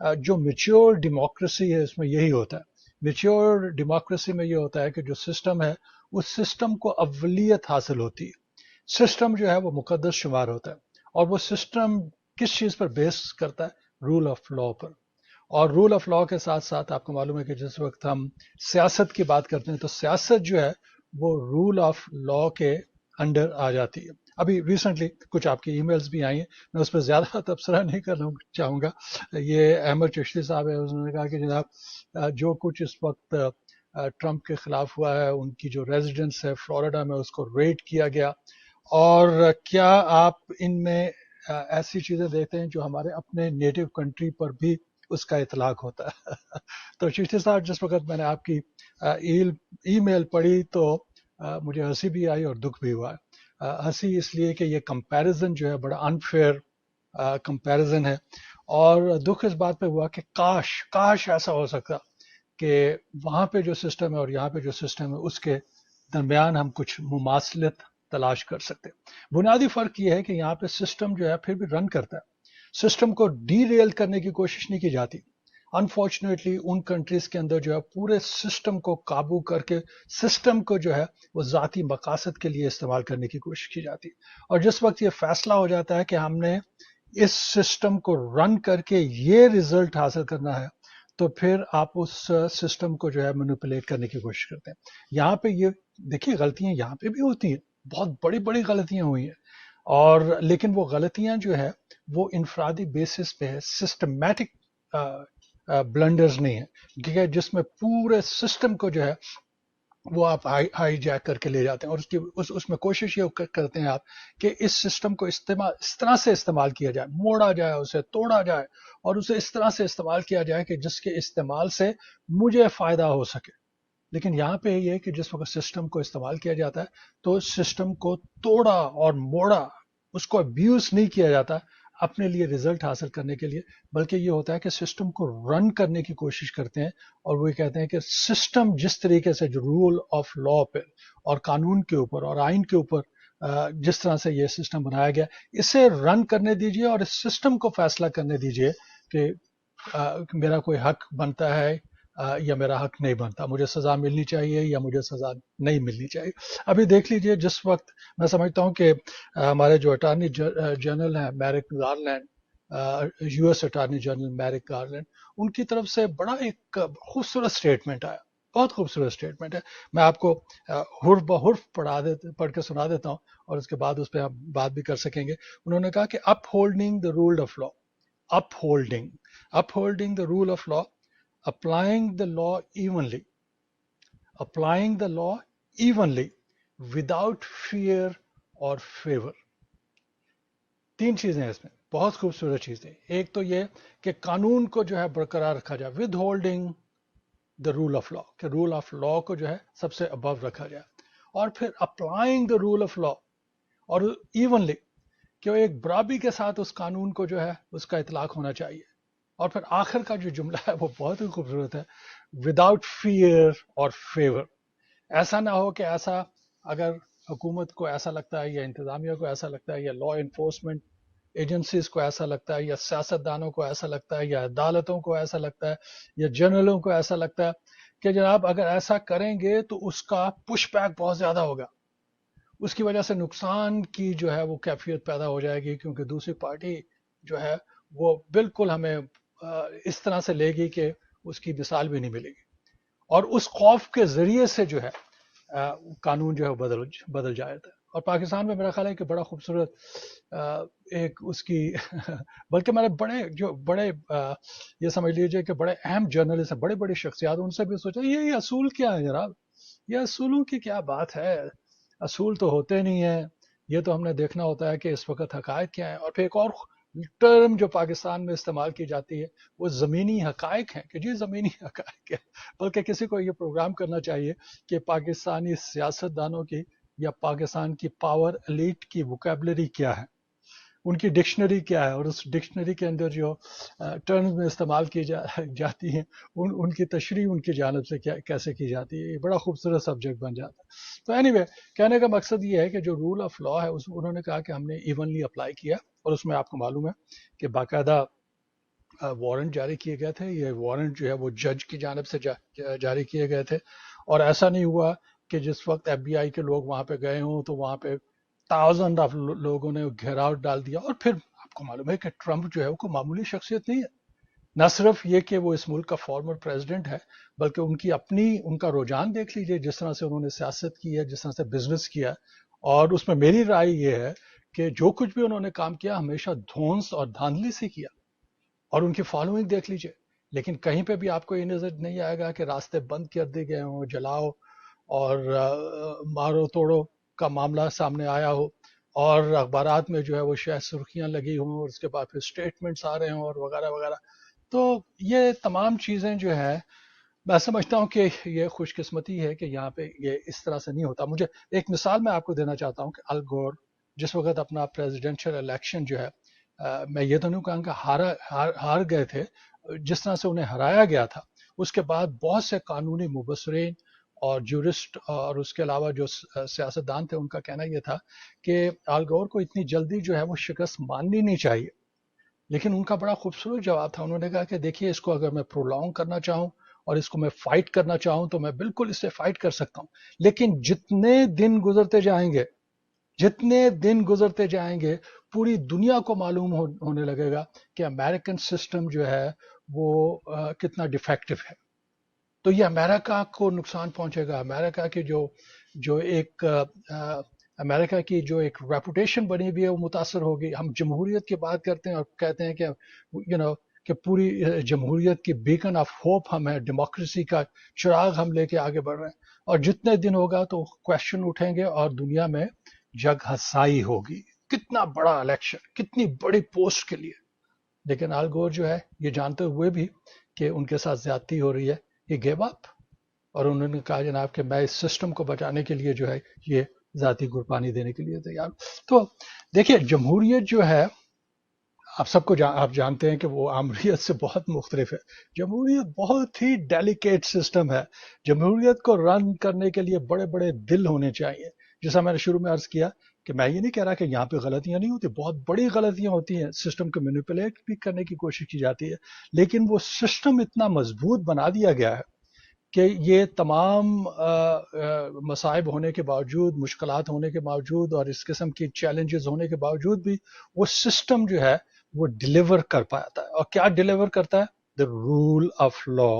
जो mature democracy है उसमें यही होता है। मेच्योर डेमोक्रेसी में ये होता है कि जो सिस्टम है उस सिस्टम को अव्वलियत हासिल होती है। सिस्टम जो है वो मुकद्दस शुमार होता है, और वो सिस्टम किस चीज पर बेस करता है? रूल ऑफ लॉ पर। और रूल ऑफ लॉ के साथ साथ आपको मालूम है कि जिस वक्त हम सियासत की बात करते हैं तो सियासत जो है वो रूल ऑफ लॉ के अंडर आ जाती है। अभी रिसेंटली कुछ आपकी ईमेल्स भी आई हैं, मैं उस पर ज्यादा तबसरा नहीं करना चाहूंगा। ये अहमद चिश्ती साहब है, उन्होंने कहा कि जनाब जो कुछ इस वक्त ट्रंप के खिलाफ हुआ है, उनकी जो रेजिडेंस है फ्लोरिडा में उसको रेड किया गया, और क्या आप इनमें ऐसी चीजें देखते हैं जो हमारे अपने नेटिव कंट्री पर भी उसका इतलाक होता है। तो चिश्ती साहब, जिस वक्त मैंने आपकी ईमेल पढ़ी तो मुझे हंसी भी आई और दुख भी हुआ। हंसी इसलिए कि ये कंपैरिजन जो है बड़ा अनफेयर कंपैरिजन है, और दुख इस बात पे हुआ कि काश काश ऐसा हो सकता कि वहां पे जो सिस्टम है और यहाँ पे जो सिस्टम है उसके दरमियान हम कुछ मुमासलत तलाश कर सकते। बुनियादी फर्क ये है कि यहाँ पे सिस्टम जो है फिर भी रन करता है, सिस्टम को डीरेल करने की कोशिश नहीं की जाती। अनफॉर्चुनेटली उन कंट्रीज के अंदर जो है पूरे सिस्टम को काबू करके सिस्टम को जो है वो जाती मकासद के लिए इस्तेमाल करने की कोशिश की जाती है। और जिस वक्त ये फैसला हो जाता है कि हमने इस सिस्टम को रन करके ये रिजल्ट हासिल करना है, तो फिर आप उस सिस्टम को जो है मैनिपुलेट करने की कोशिश करते हैं। यहाँ पे ये देखिए गलतियां यहाँ पे भी होती हैं, बहुत बड़ी बड़ी गलतियां हुई हैं, और लेकिन वो गलतियां जो है वो इनफरादी बेसिस पे है, सिस्टमैटिक ब्लंडर्स नहीं है, ठीक है, जिसमें पूरे सिस्टम को जो है वो आप हाई जैक करके ले जाते हैं, और उसमें कोशिश ये करते हैं आप कि इस सिस्टम को इस तरह से इस्तेमाल किया जाए, मोड़ा जाए, उसे तोड़ा जाए, और उसे इस तरह से इस्तेमाल किया जाए कि जिसके इस्तेमाल से मुझे फायदा हो सके। लेकिन यहाँ पे ये है कि जिस वक्त सिस्टम को इस्तेमाल किया जाता है तो सिस्टम को तोड़ा और मोड़ा, उसको अब्यूज नहीं किया जाता अपने लिए रिजल्ट हासिल करने के लिए, बल्कि ये होता है कि सिस्टम को रन करने की कोशिश करते हैं, और वो कहते हैं कि सिस्टम जिस तरीके से जो रूल ऑफ लॉ पे और कानून के ऊपर और आइन के ऊपर जिस तरह से ये सिस्टम बनाया गया, इसे रन करने दीजिए और इस सिस्टम को फैसला करने दीजिए कि मेरा कोई हक बनता है या मेरा हक नहीं बनता, मुझे सजा मिलनी चाहिए या मुझे सजा नहीं मिलनी चाहिए। अभी देख लीजिए, जिस वक्त मैं समझता हूं कि हमारे जो अटॉर्नी जनरल हैं Merrick Garland, US attorney general Merrick Garland, उनकी तरफ से बड़ा एक खूबसूरत स्टेटमेंट आया, बहुत खूबसूरत स्टेटमेंट है। मैं आपको हुर्फ बहुर्फ पढ़ के सुना देता हूँ, और उसके बाद उस पर हम बात भी कर सकेंगे। उन्होंने कहा कि upholding the rule of law, upholding the rule of law, applying the law evenly, without fear or favor। तीन चीजें हैं इसमें, बहुत खूबसूरत चीजें। एक तो ये कि कानून को जो है बरकरार रखा जाए, with holding the rule of law, कि रूल ऑफ लॉ को जो है सबसे अबव रखा जाए, और फिर applying the rule of law, और इवनली, कि एक बराबरी के साथ उस कानून को जो है उसका इतलाक होना चाहिए। और फिर आखिर का जो जुमला है वो बहुत ही खूबसूरत है, विदाउट फियर और फेवर। ऐसा ना हो कि ऐसा, अगर हुकूमत को ऐसा लगता है या इंतजामिया को ऐसा लगता है या लॉ इन्फोर्समेंट एजेंसीज को ऐसा लगता है या सियासतदानों को ऐसा लगता है या अदालतों को ऐसा लगता है या जनरलों को ऐसा लगता है कि जनाब अगर ऐसा करेंगे तो उसका पुश बैक बहुत ज्यादा होगा, उसकी वजह से नुकसान की जो है वो कैफियत पैदा हो जाएगी, क्योंकि दूसरी पार्टी जो है वो बिल्कुल हमें इस तरह से लेगी कि उसकी मिसाल भी नहीं मिलेगी, और उस खौफ के जरिए से जो है कानून जो है बदल जाता है। और पाकिस्तान में मेरा ख्याल है कि बड़ा खूबसूरत एक उसकी बल्कि मैंने बड़े ये समझ लीजिए कि बड़े अहम जर्नलिस्ट हैं, बड़े बड़ी शख्सियात, उनसे भी सोचा ये असूल क्या है जनाब, ये असूलों की क्या बात है, असूल तो होते नहीं है, ये तो हमने देखना होता है कि इस वक्त हकायक क्या है। और फिर एक और टर्म जो पाकिस्तान में इस्तेमाल की जाती है वो ज़मीनी हकायक हैं, कि जी ज़मीनी हकायक है, बल्कि किसी को ये प्रोग्राम करना चाहिए कि पाकिस्तानी सियासतदानों की या पाकिस्तान की पावर एलीट की वोकैबुलरी क्या है, उनकी डिक्शनरी क्या है, और उस डिक्शनरी के अंदर जो टर्म्स में इस्तेमाल की जाती हैं उनकी तशरीह उनकी जानब से कैसे की जाती है, ये बड़ा खूबसूरत सब्जेक्ट बन जाता है। तो एनीवे, कहने का मकसद ये है कि जो रूल ऑफ लॉ है उन्होंने कहा कि हमने इवनली अप्लाई किया, और उसमें आपको मालूम है कि बाकायदा وارنٹ جاری کیے گئے تھے. یہ وارنٹ جو ہے وہ جج کی جانب سے جاری کیے گئے تھے. اور ایسا نہیں ہوا کہ جس وقت ایف بی آئی کے لوگ وہاں پہ گئے ہوں تو وہاں پہ تھاؤزنڈ آف لوگوں نے گھیراؤ ڈال دیا. اور پھر آپ کو معلوم ہے کہ ٹرمپ جو ہے وہ کوئی معمولی شخصیت نہیں ہے. نہ صرف یہ کہ وہ اس ملک کا فارمر پریزیڈنٹ ہے، بلکہ ان کا رجحان دیکھ لیجئے، جس طرح سے انہوں نے سیاست کی ہے، جس طرح سے بزنس کیا. اور اس میں میری رائے یہ ہے کہ جو کچھ بھی انہوں نے کام کیا ہمیشہ دھونس اور دھاندلی سے کیا. اور ان کی فالوئنگ دیکھ لیجئے. لیکن کہیں پہ بھی آپ کو یہ نظر نہیں آئے گا کہ راستے بند کر دیے گئے ہوں، جلاؤ اور مارو توڑو کا معاملہ سامنے آیا ہو، اور اخبارات میں جو ہے وہ شاید سرخیاں لگی ہوں، اور اس کے بعد پھر اسٹیٹمنٹس آ رہے ہوں اور وغیرہ وغیرہ. تو یہ تمام چیزیں جو ہے میں سمجھتا ہوں کہ یہ خوش قسمتی ہے کہ یہاں پہ یہ اس طرح سے نہیں ہوتا. مجھے ایک مثال میں آپ کو دینا چاہتا ہوں کہ ال گور جس وقت اپنا پریزیڈینشل الیکشن جو ہے، میں یہ تو نہیں کہوں کہ ہار گئے تھے، جس طرح سے انہیں ہرایا گیا تھا، اس کے بعد بہت سے قانونی مبصرین اور جورسٹ اور اس کے علاوہ جو سیاستدان تھے ان کا کہنا یہ تھا کہ آل گور کو اتنی جلدی جو ہے وہ شکست ماننی نہیں چاہیے. لیکن ان کا بڑا خوبصورت جواب تھا. انہوں نے کہا کہ دیکھیے اس کو اگر میں پرولونگ کرنا چاہوں اور اس کو میں فائٹ کرنا چاہوں تو میں بالکل اس سے فائٹ کر سکتا ہوں. لیکن جتنے دن گزرتے جائیں گے پوری دنیا کو معلوم ہونے لگے گا کہ امریکن سسٹم جو ہے وہ کتنا ڈیفیکٹو ہے. تو یہ امریکہ کو نقصان پہنچے گا. امریکہ کی جو ایک ریپوٹیشن بنی ہوئی ہے وہ متاثر ہوگی. ہم جمہوریت کی بات کرتے ہیں اور کہتے ہیں کہ پوری جمہوریت کی بیکن آف ہوپ ہم ہے، ڈیموکریسی کا چراغ ہم لے کے آگے بڑھ رہے ہیں. اور جتنے دن ہوگا تو کوشچن اٹھیں گے اور دنیا میں جگ ہسائی ہوگی. کتنا بڑا الیکشن، کتنی بڑی پوسٹ کے لیے. لیکن آل گور جو ہے یہ جانتے ہوئے بھی کہ ان کے ساتھ زیادتی ہو رہی ہے، یہ گیو اپ. اور انہوں نے کہا جناب کہ میں اس سسٹم کو بچانے کے لیے جو ہے یہ ذاتی قربانی دینے کے لیے تیار. تو دیکھیے جمہوریت جو ہے آپ سب کو آپ جانتے ہیں کہ وہ آمریت سے بہت مختلف ہے. جمہوریت بہت ہی ڈیلیکیٹ سسٹم ہے. جمہوریت کو رن کرنے کے لیے بڑے بڑے دل ہونے چاہیے. جیسا میں نے شروع میں عرض کیا کہ میں یہ نہیں کہہ رہا کہ یہاں پہ غلطیاں نہیں ہوتی، بہت بڑی غلطیاں ہوتی ہیں، سسٹم کو مینیپولیٹ بھی کرنے کی کوشش کی جاتی ہے. لیکن وہ سسٹم اتنا مضبوط بنا دیا گیا ہے کہ یہ تمام مصائب ہونے کے باوجود، مشکلات ہونے کے باوجود اور اس قسم کی چیلنجز ہونے کے باوجود بھی وہ سسٹم جو ہے وہ ڈیلیور کر پاتا ہے. اور کیا ڈیلیور کرتا ہے؟ The role of law.